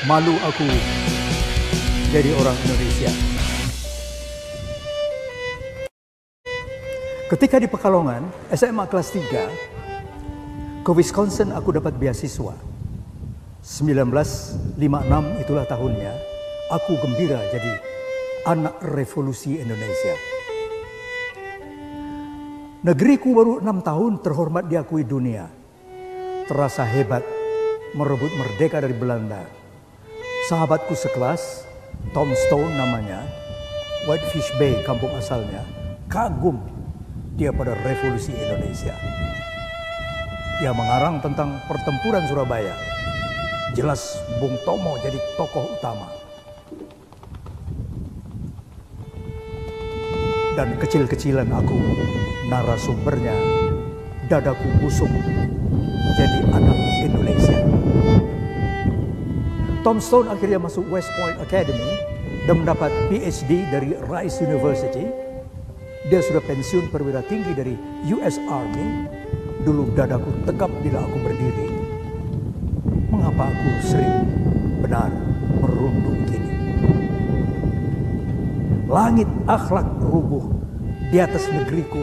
Malu aku jadi orang Indonesia. Ketika di Pekalongan, SMA kelas 3, ke Wisconsin aku dapat beasiswa. 1956 itulah tahunnya, aku gembira jadi anak revolusi Indonesia. Negeriku baru 6 tahun terhormat diakui dunia. Terasa hebat merebut merdeka dari Belanda. Sahabatku sekelas, Tom Stone namanya, Whitefish Bay kampung asalnya, kagum dia pada revolusi Indonesia. Dia mengarang tentang pertempuran Surabaya. Jelas Bung Tomo jadi tokoh utama. Dan kecil-kecilan aku narasumbernya, dadaku busuk jadi anak Indonesia. Tom Stone akhirnya masuk West Point Academy dan mendapat PhD dari Rice University. Dia sudah pensiun perwira tinggi dari US Army. Dulu dadaku tegap bila aku berdiri. Mengapa aku sering benar merunduk kini? Langit akhlak rubuh di atas negeriku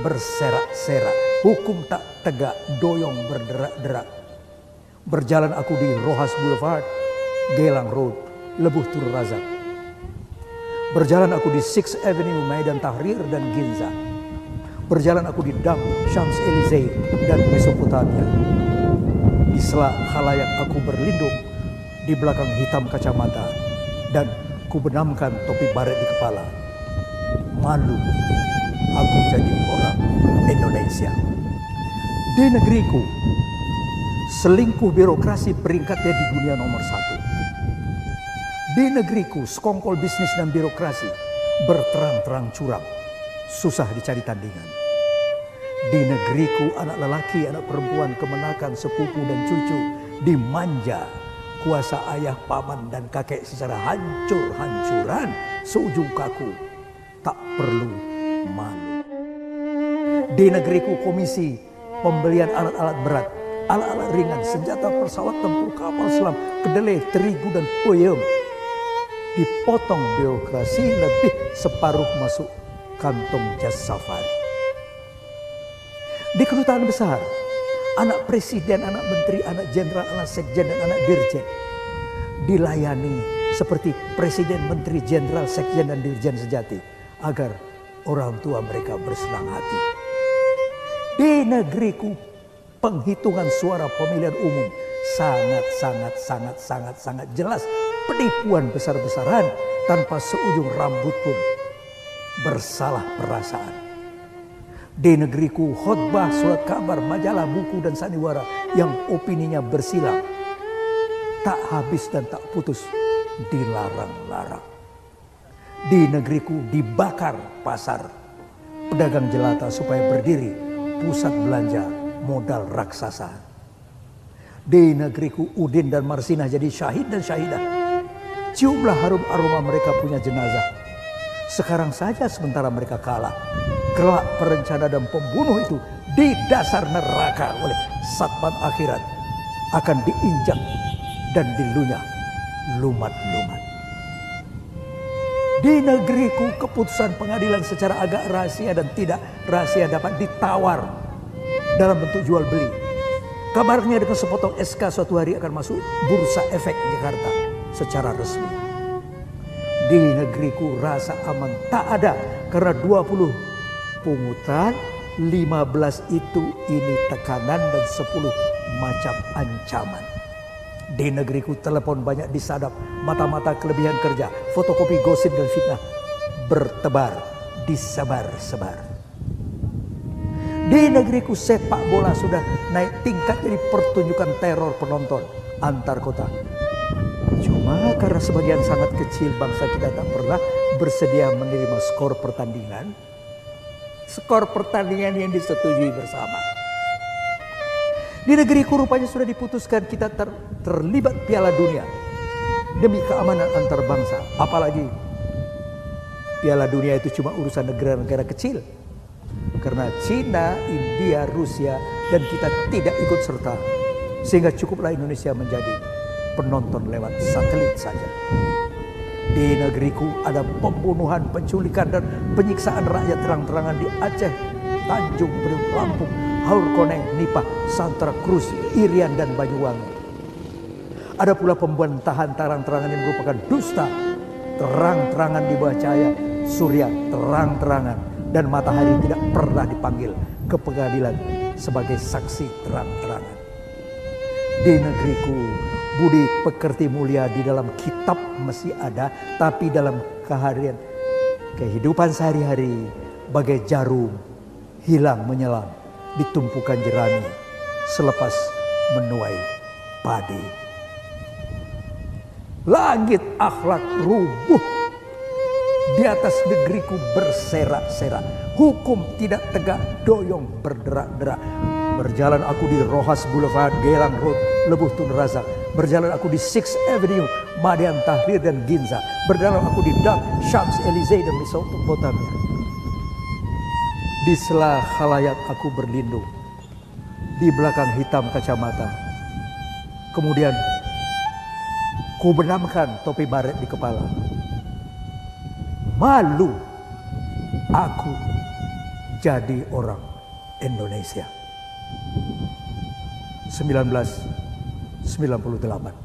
berserak-serak. Hukum tak tegak, doyong berderak-derak. Berjalan aku di Rojas Boulevard, Gelang Road, Lebuh Tur Razak. Berjalan aku di 6th Avenue, Maidan Tahrir dan Ginza. Berjalan aku di Dam, Champs-Élysées dan Mesopotamia. Di sela khalayak aku berlindung di belakang hitam kacamata dan kubenamkan topi baret di kepala. Malu aku jadi orang Indonesia. Di negeriku, selingkuh birokrasi peringkatnya di dunia nomor 1. Di negeriku, sekongkol bisnis dan birokrasi berterang-terang curang, susah dicari tandingan. Di negeriku, anak lelaki, anak perempuan, kemenakan, sepupu dan cucu dimanja kuasa ayah, paman dan kakek secara hancur-hancuran seujung kaku, tak perlu malu. Di negeriku, komisi pembelian alat-alat berat, alat-alat ringan, senjata pesawat tempur, kapal selam, kedelai, terigu dan peyem dipotong birokrasi lebih separuh masuk kantong jas safari. Di kedutaan besar, anak presiden, anak menteri, anak jenderal, anak sekjen dan anak dirjen dilayani seperti presiden, menteri, jenderal, sekjen dan dirjen sejati agar orang tua mereka bersenang hati. Di negeriku, penghitungan suara pemilihan umum sangat jelas, penipuan besar-besaran tanpa seujung rambut pun bersalah perasaan. Di negeriku, khotbah, surat kabar, majalah, buku dan sandiwara yang opininya bersilang tak habis dan tak putus dilarang-larang. Di negeriku dibakar pasar pedagang jelata supaya berdiri pusat belanja modal raksasa. Di negeriku, Udin dan Marsinah jadi syahid dan syahidah. Ciumlah harum aroma mereka punya jenazah. Sekarang saja sementara mereka kalah, kelak perencana dan pembunuh itu di dasar neraka oleh satpam akhirat akan diinjak dan dilunyah lumat-lumat. Di negeriku, keputusan pengadilan secara agak rahasia dan tidak rahasia dapat ditawar dalam bentuk jual beli. Kabarnya dengan sepotong SK suatu hari akan masuk Bursa Efek Jakarta secara resmi. Di negeriku rasa aman tak ada karena 20 pungutan, 15 itu ini tekanan dan 10 macam ancaman. Di negeriku telepon banyak disadap, mata-mata kelebihan kerja, fotokopi gosip dan fitnah bertebar, disebar-sebar. Di negeriku sepak bola sudah naik tingkat jadi pertunjukan teror penonton antar kota. Cuma karena sebagian sangat kecil bangsa kita tak pernah bersedia menerima skor pertandingan yang disetujui bersama. Di negeriku rupanya sudah diputuskan kita terlibat Piala Dunia demi keamanan antar bangsa. Apalagi Piala Dunia itu cuma urusan negara-negara kecil. Karena Cina, India, Rusia dan kita tidak ikut serta. Sehingga cukuplah Indonesia menjadi penonton lewat satelit saja. Di negeriku ada pembunuhan, penculikan, dan penyiksaan rakyat terang-terangan di Aceh, Tanjung Priok, Lampung, Haur Koneng, Nipah, Santara Krus, Irian, dan Banyuwangi. Ada pula pembentahan terang-terangan yang merupakan dusta, terang-terangan di bawah cahaya surya terang-terangan, dan matahari tidak pernah dipanggil ke pengadilan sebagai saksi terang-terangan. Di negeriku, budi pekerti mulia di dalam kitab masih ada, tapi dalam keharian kehidupan sehari-hari bagai jarum hilang menyelam di tumpukan jerami selepas menuai padi. Langit akhlak rubuh, di atas negeriku berserak-serak, hukum tidak tegak, doyong berderak-derak. Berjalan aku di Rohas Boulevard, Gelang Road, Lebuh Tun Razak. Berjalan aku di 6th Avenue, Madian Tahrir, dan Ginza. Berjalan aku di Dak, Champs Elysees, dan Mesopotamia. Di sela khalayak aku berlindung di belakang hitam kacamata. Kemudian ku benamkan topi baret di kepala. Malu aku jadi orang Indonesia. 1998.